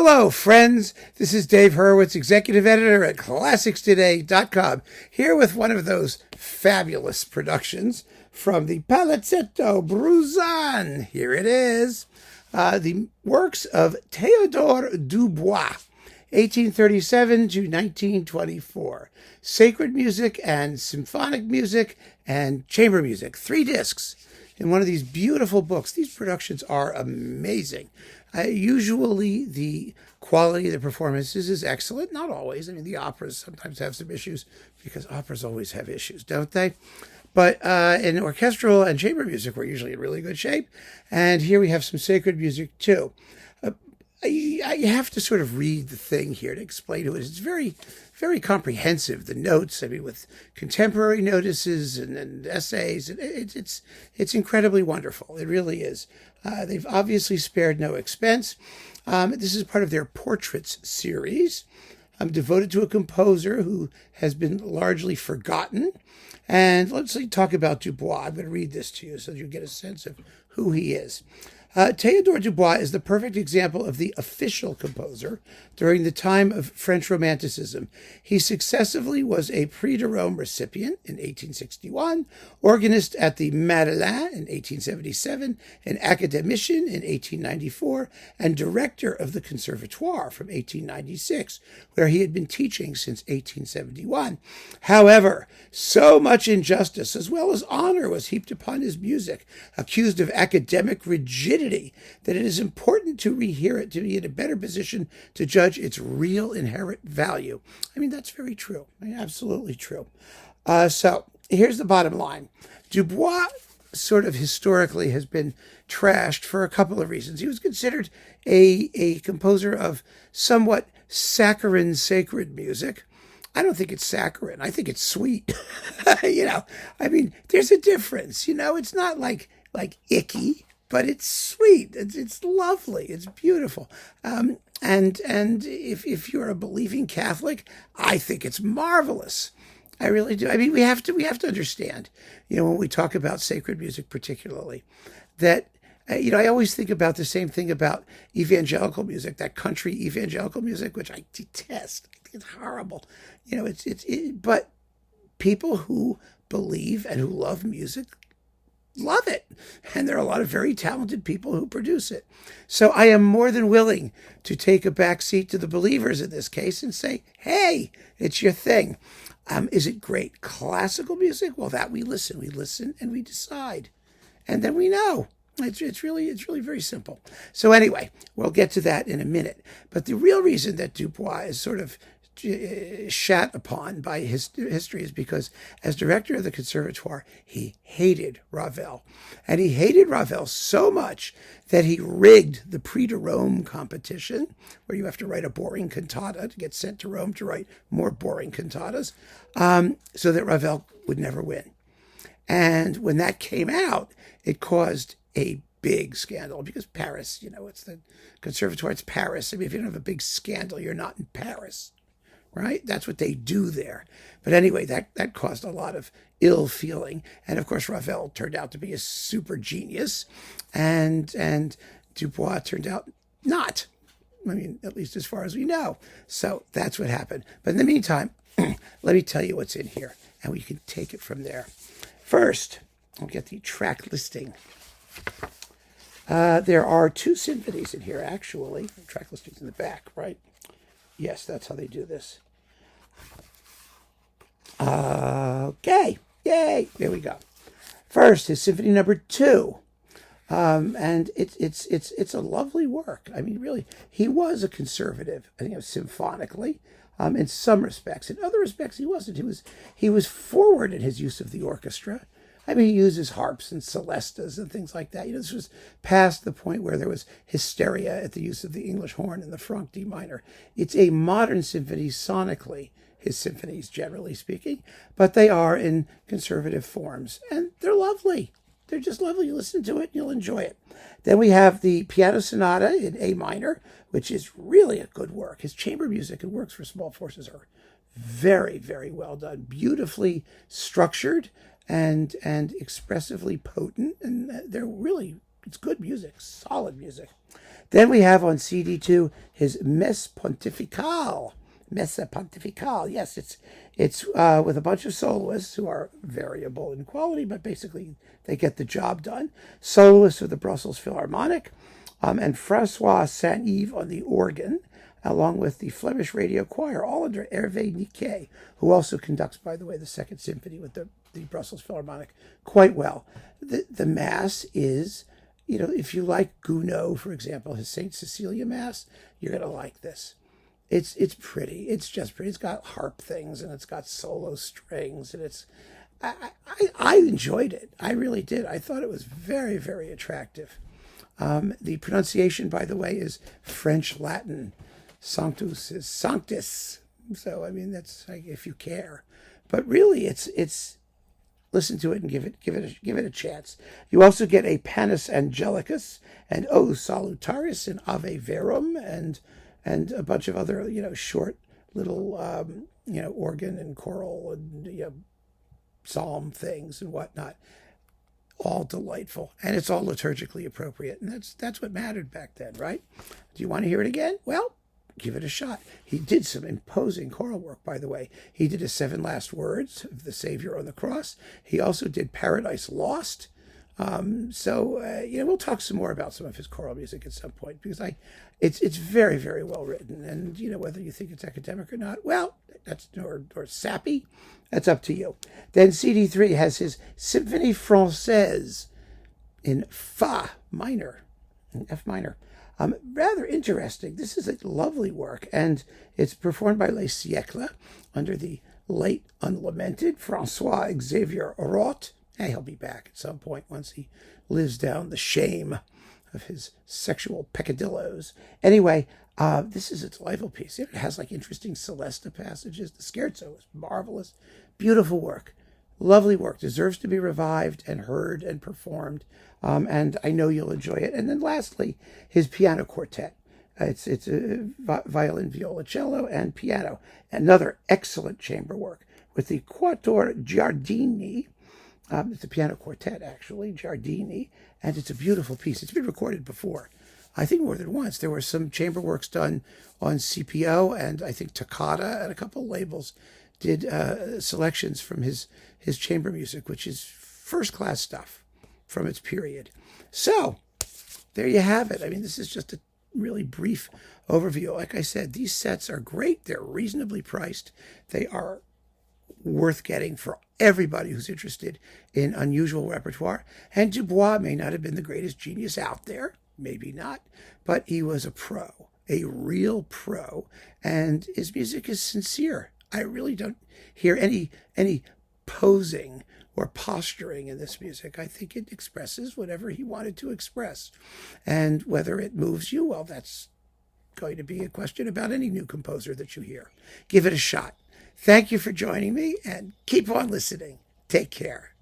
Hello, friends. This is Dave Hurwitz, executive editor at ClassicsToday.com, here with one of those fabulous productions from the Palazzetto Bruzan. Here it is. The works of Théodore Dubois, 1837 to 1924. Sacred music and symphonic music and chamber music. 3 discs in one of these beautiful books. These productions are amazing. Usually the quality of the performances is excellent. Not always. I mean, the operas sometimes have some issues because operas always have issues, don't they? But in orchestral and chamber music, we're usually in really good shape. And here we have some sacred music too. I have to sort of read the thing here to explain to it. It's very, very comprehensive. The notes, I mean, with contemporary notices and essays, it's incredibly wonderful. It really is. They've obviously spared no expense. This is part of their Portraits series. I'm devoted to a composer who has been largely forgotten. And let's talk about Dubois. I'm going to read this to you so you get a sense of who he is. Théodore Dubois is the perfect example of the official composer during the time of French Romanticism. He successively was a Prix de Rome recipient in 1861, organist at the Madeleine in 1877, an academician in 1894, and director of the Conservatoire from 1896, where he had been teaching since 1871. However, so much injustice as well as honor was heaped upon his music, accused of academic rigidity, that it is important to rehear it to be in a better position to judge its real inherent value. I mean, that's very true. I mean, absolutely true. So here's the bottom line. Dubois sort of historically has been trashed for a couple of reasons. He was considered a composer of somewhat saccharine sacred music. I don't think it's saccharine. I think it's sweet. I mean, there's a difference. It's not like icky, but it's sweet. It's lovely. It's beautiful. And if you're a believing Catholic, I think it's marvelous. I really do. I mean, we have to understand, when we talk about sacred music particularly, that I always think about the same thing about evangelical music, that country evangelical music, which I detest. I think it's horrible. But people who believe and who love music love it. And there are a lot of very talented people who produce it. So I am more than willing to take a back seat to the believers in this case and say, hey, it's your thing. Is it great classical music? Well, that we listen and we decide. And then we know. It's really very simple. So anyway, we'll get to that in a minute. But the real reason that Dubois is sort of shat upon by his history is because as director of the Conservatoire, he hated Ravel. And he hated Ravel so much that he rigged the Prix de Rome competition, where you have to write a boring cantata to get sent to Rome to write more boring cantatas, so that Ravel would never win. And when that came out, it caused a big scandal because Paris, it's the Conservatoire, it's Paris. I mean, if you don't have a big scandal, you're not in Paris. Right? That's what they do there. But anyway, that caused a lot of ill feeling. And of course, Ravel turned out to be a super genius. And Dubois turned out not. I mean, at least as far as we know. So that's what happened. But in the meantime, let me tell you what's in here. And we can take it from there. First, I'll get the track listing. There are 2 symphonies in here, actually. The track listing's in the back, right? Yes, that's how they do this. Okay, yay! There we go. First is Symphony Number 2, and it's a lovely work. I mean, really, he was a conservative. I think it was symphonically, in some respects. In other respects, he wasn't. He was forward in his use of the orchestra. I mean, he uses harps and celestas and things like that. This was past the point where there was hysteria at the use of the English horn and the Franc D minor. It's a modern symphony sonically, his symphonies, generally speaking, but they are in conservative forms, and they're lovely. They're just lovely. You listen to it, and you'll enjoy it. Then we have the Piano Sonata in A minor, which is really a good work. His chamber music and works for small forces are very, very well done, beautifully structured, and expressively potent, and they're really It's good music, solid music. Then we have on CD2 his Messe Pontificale. Messe Pontificale. Yes, it's with a bunch of soloists who are variable in quality, but basically they get the job done. Soloists of the Brussels Philharmonic, and Francois Saint-Yves on the organ, along with the Flemish Radio Choir, all under Hervé Niquet, who also conducts, by the way, the Second Symphony with the Brussels Philharmonic quite well. The Mass is, if you like Gounod, for example, his St. Cecilia Mass, you're going to like this. It's pretty. It's just pretty. It's got harp things, and it's got solo strings, and I enjoyed it. I really did. I thought it was very, very attractive. The pronunciation, by the way, is French-Latin. Sanctus is sanctus. So, I mean, that's like, if you care. But really, it's listen to it and give it a chance. You also get a Panis Angelicus and O Salutaris and Ave Verum and a bunch of other, short little, organ and choral and psalm things and whatnot. All delightful, and it's all liturgically appropriate, and that's what mattered back then, right? Do you want to hear it again? Well, give it a shot. He did some imposing choral work, by the way. He did his 7 Last Words of the Savior on the Cross. He also did Paradise Lost. We'll talk some more about some of his choral music at some point, because it's very, very well written, and whether you think it's academic or not, well, that's or sappy, that's up to you. Then CD3 has his Symphonie Française in Fa minor, in F minor. Rather interesting. This is a lovely work, and it's performed by Les Siècles under the late unlamented Francois Xavier Roth. He'll be back at some point once he lives down the shame of his sexual peccadillos. Anyway, this is a delightful piece. It has interesting celesta passages. The scherzo is marvelous. Beautiful work. Lovely work. Deserves to be revived and heard and performed. And I know you'll enjoy it. And then lastly, his Piano Quartet. It's a violin, viola, cello, and piano. Another excellent chamber work with the Quatuor Giardini. It's a piano quartet, actually, Giardini, and it's a beautiful piece. It's been recorded before, I think more than once. There were some chamber works done on CPO, and I think Toccata and a couple of labels did selections from his chamber music, which is first-class stuff from its period. So, there you have it. I mean, this is just a really brief overview. Like I said, these sets are great. They're reasonably priced. They are worth getting for everybody who's interested in unusual repertoire. And Dubois may not have been the greatest genius out there, maybe not, but he was a pro, a real pro, and his music is sincere. I really don't hear any posing or posturing in this music. I think it expresses whatever he wanted to express. And whether it moves you, well, that's going to be a question about any new composer that you hear. Give it a shot. Thank you for joining me, and keep on listening. Take care.